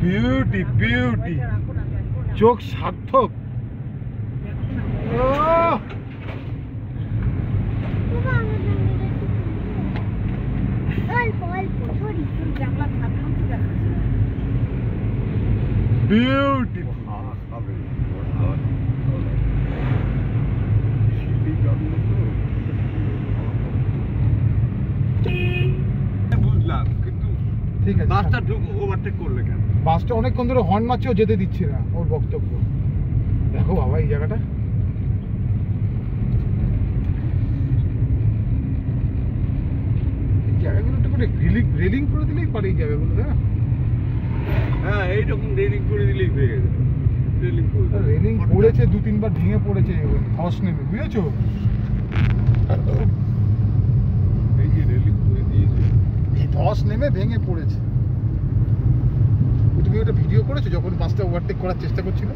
Beauty beauty, চোখ সার্থক। Beautiful. বুঝলাম, কিন্তু ঠিক আছে, বাসটা ওভারটেক করলে কেন? বাসটা অনেকক্ষণ ধরে হর্ন মারছে, ও যেতে দিচ্ছে না, ওর বক্তব্য। দেখো বাবা এই জায়গাটা, জায়গাগুলো একটু করে রেলিং করে দিলেই পারে এই জায়গাগুলো, না? হ্যাঁ, এইরকম রেলিং করে দিলেই হয়ে যাবে। রেলিং পড়েছে, 2-3 বার ভেঙে পড়েছে ধস নেমে, বুঝেছো? এই যে রেলিং করে দিয়েছে, এই ধস নেমে ভেঙে পড়েছে। তুমি ওটা ভিডিও করেছো যখন বাসটা ওভারটেক করার চেষ্টা করছিল?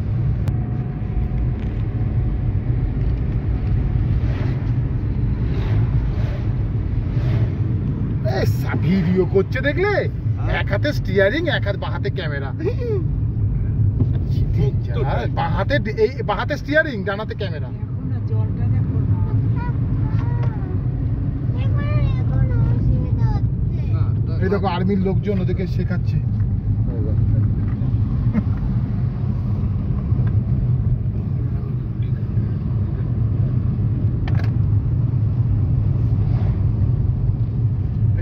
ভিডিও করছে দেখলে, এক হাতে স্টিয়ারিং, এক হাতে বাঁ হাতে ক্যামেরা। বাঁ হাতে স্টিয়ারিং, ডান হাতে ক্যামেরা। এই দেখো আর্মির লোকজন ওদেরকে শেখাচ্ছে।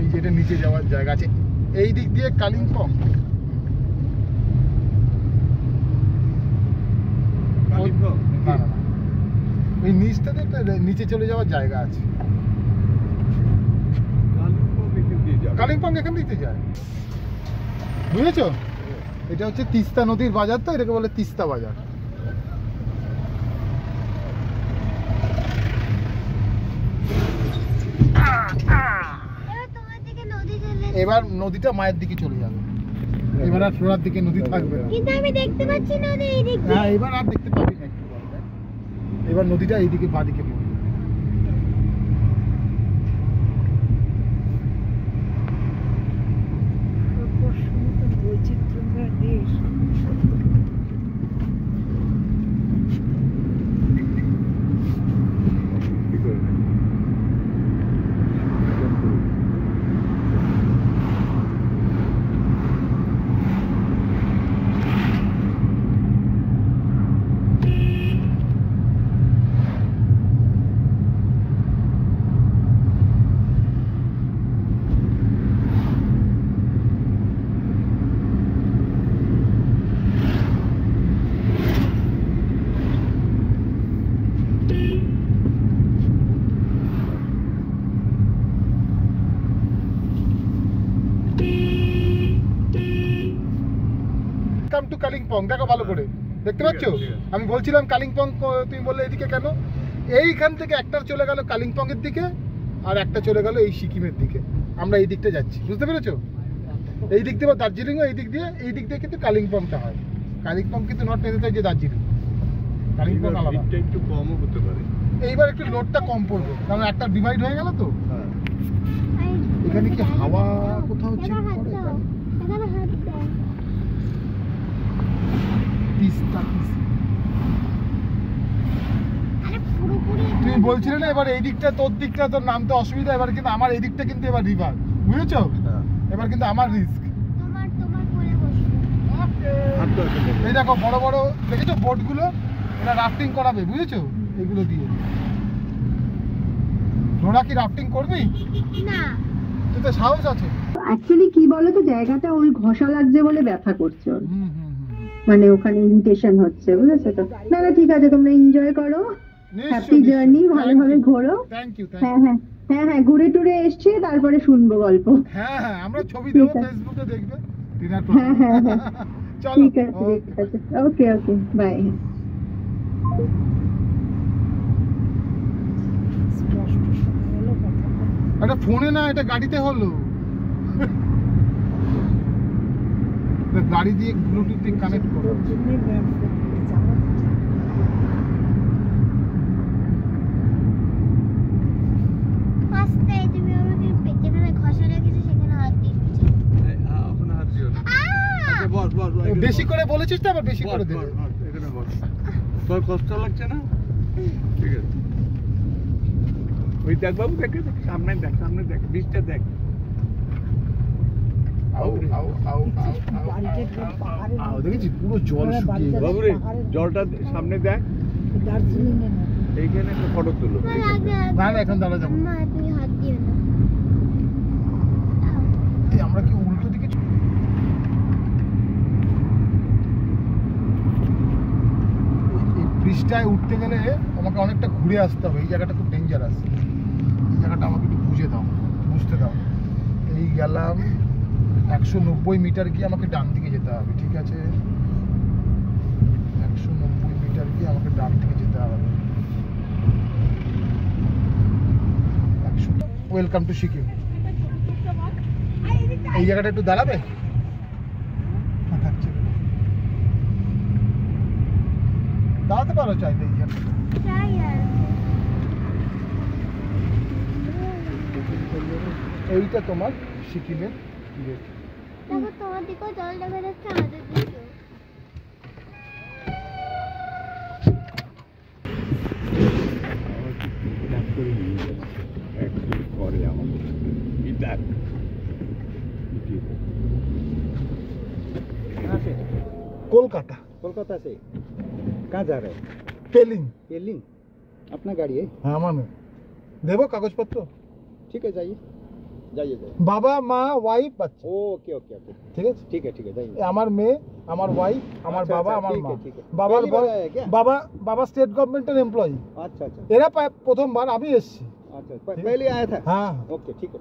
এই যেটা নিচে যাওয়ার জায়গা আছে, এই দিক দিয়ে কালিম্পং। ওই নিচটাতে নিচে চলে যাওয়ার জায়গা আছে। কালিম্পং এখান দিতে যায়, বুঝেছো? এটা হচ্ছে তিস্তা নদীর বাজার, তো এটাকে বলে তিস্তা বাজার। এবার নদীটা মায়ের দিকে চলে যাবে, এবার আর ফ্লোরার দিকে নদী থাকবে না। কিন্তু আমি দেখতে পাচ্ছি নদী এই দিকে। হ্যাঁ, এবার আর দেখতে পাবি না। একটু এবার নদীটা এইদিকে বাঁদিকে পড়বে। বৈচিত্র্যময় দেশ। টু কালিম্পং দেখো ভালো করে, দেখতে পাচ্ছ? আমি বলছিলাম কালিম্পং, তুমি বললে এদিকে কেন? এইখান থেকে একটা চলে গেল কালিম্পং এর দিকে, আর একটা চলে গেল এই সিকিমের দিকে। আমরা এই দিকটা যাচ্ছি, বুঝতে পেরেছো? এই দিক দিয়ে দার্জিলিংও এই দিক দিয়ে কিন্তু কালিম্পংটা হয়। কালিম্পং কিন্তু নট নেসেসারি যে দার্জিলিং, কালিম্পং আলাদা। একটু কমও হতে পারে, এইবার একটু লোডটা কম পড়বে, কারণ একটা ডিভাইড হয়ে গেল তো। এখানে কি হাওয়া কোথাও ছিল? তুমি বলছিলে না এবার এই দিকটা তোর দিকটা তোর নামতে অসুবিধা, এবার কিন্তু আমার এই দিকটা কিন্তু এবার রিভার, বুঝেছো? এবার কিন্তু আমার রিস্ক। এই দেখো বড় বড় দেখেছো বোট গুলো, এরা রাফটিং করাবে, বুঝেছো? এগুলো দিয়ে তোরা কি রাফটিং করবি? না, তুই তো সাহস আছে। অ্যাকচুয়ালি কি বলতো, জায়গাটা ওই ঘষা লাগছে বলে ব্যথা করছে, মানে ওখানে ইরিটেশন হচ্ছে, বুঝেছো তো? না না ঠিক আছে, তোমরা এনজয় করো, হ্যাপি জার্নি, ভালোভাবে ঘোরো। Thank you. হ্যাঁ হ্যাঁ হ্যাঁ হ্যাঁ, ঘুরে টুরে এসছি, তারপরে শুনবো গল্প। হ্যাঁ হ্যাঁ, আমরা ছবি দেবো ফেসবুকে, দেখবে। হ্যাঁ হ্যাঁ হ্যাঁ, ঠিক আছে ঠিক আছে, ওকে ওকে, বাই। এটা ফোনে না, এটা গাড়িতে হলো। গাড়ি দিয়ে ব্লুটুথ দিয়ে কানেক্ট করা হচ্ছে। তুমি আমাকে যেখানে ঘষা রেখেছো সেখানে হাত দিচ্ছ। বেশি করে বলেছিস তো, আবার বেশি করে দেবে। এখানে বস, তোর কষ্ট লাগছে না? ঠিক আছে, ওই দেখ বাবু, দেখে দেখ, সামনে দেখ, সামনে দেখ, বীজটা দেখ। আউ আউ আউ আউ আউ, দেখেছিস পুরো জল শুকিয়ে বাবু রে, জলটা সামনে দেখ, এইখানে একটা ফটো তুলো। না না, এখন দাঁড়া যাবো। মা তুমি হাত দিও না। এই আমরা কি উল্টো দিকে এই ব্রিজটায় উঠতে গেলে আমাকে অনেকটা ঘুরে আসতে হবে। এই জায়গাটা খুব ডেঞ্জারাস। এই জায়গাটা আমাকে একটু বুঝে দাও, বুঝতে দাও। এই গেলাম 190 মিটার গিয়ে আমাকে ডান দিকে যেতে হবে, ঠিক আছে? 190 মিটার গিয়ে আমাকে ডান দিকে যেতে হবে। Welcome to Sikkim. এই জায়গাটা একটু দাঁড়াবে? না, থাকছে। দাঁড়াতে পারো চাইলে এই জায়গাটা। চাই আর এইটা তোমার সিকিমের গেট। দেখো তোমার দিকেও জল দেখা যাচ্ছে, আমাদের দিকেও। কলকাতা। कोलकाता से कहाँ जा रहे हैं? পেলিং। पेलिंग अपना गाड़ी है? হ্যাঁ, মানে দেবো কাগজপত্র? ठीक है, जाइए जाइए जाइए। বাবা, মা, ওয়াইফ, বাচ্চা। ओके ओके ओके, ঠিক আছে? ठीक है ठीक है, এ जाइए। আমার মেয়ে, আমার ওয়াইফ, আমার আচ্ছা, বাবা, আচ্ছা, আমার ঠিক মা। আছে, ঠিক আছে। বাবার পহলি বার আয়া क्या? বাবা স্টেট গভর্নমেন্টের এমপ্লয়ি। अच्छा अच्छा এরা প্রথমবার, আমি এসেছি। अच्छा, पहले आया था? হ্যাঁ। ओके ठीक है।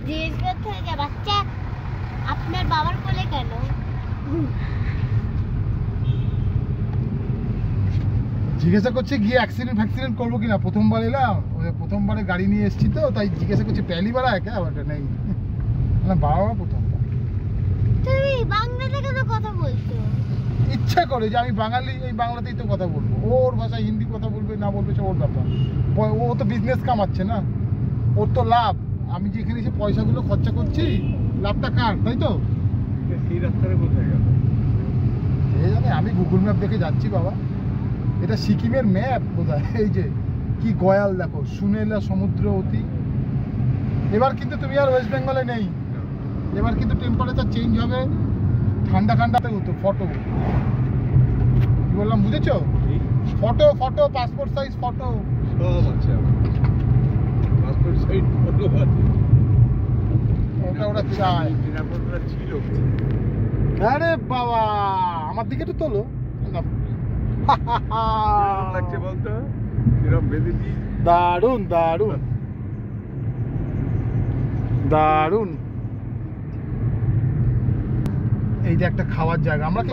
জিজ্ঞেস করতে হবে, বাচ্চা আপনার বাবার কোলে কেন? জিজ্ঞাসা করছে গিয়ে অ্যাক্সিডেন্ট করবো কিনা। প্রথমবার এলাম, প্রথমবারে গাড়ি নিয়ে এসেছি তো, তাই জিজ্ঞাসা করছে পেলি বাড়া কে ওটা নেই। না, বাবা প্রথমবার। তুমি বাংলাতে কেন কথা বলছো? ইচ্ছা করে যে আমি বাঙালি, এই বাংলাতেই তো কথা বলবো। ওর ভাষায় হিন্দি কথা বলবে না বলবে সে ওর ব্যাপার। ও তো বিজনেস কামাচ্ছে না, ওর তো লাভ। আমি যে এখানে এসে পয়সাগুলো খরচা করছি, লাভটা কার, তাই তো? এই রাস্তাটা কোথায় গেল? এই জানে, আমি গুগল ম্যাপ দেখে যাচ্ছি বাবা। এটা সিকিমের ম্যাপ বোধহয়। এই যে কি গয়াল দেখো, সুনেলা সমুদ্র অতি। এবার কিন্তু তুমি আর ওয়েস্ট বেঙ্গলে নেই। এবার কিন্তু টেম্পারেচার চেঞ্জ হবে, ঠান্ডা ঠান্ডাতে হতো। ফটো কি বললাম, বুঝেছো? ফটো পাসপোর্ট সাইজ ফটো সব আছে, পাসপোর্ট সাইজ ফটো আছে। ওরা চায়। নিরাপত্তা ছিল। আরে বাবা, আমার দিকে তো তোলো। লাগছে বলতো, এরকম বেঁধে দিই। দারুন দারুন দারুন। এই যে একটা খাওয়ার জায়গা, আমরা কি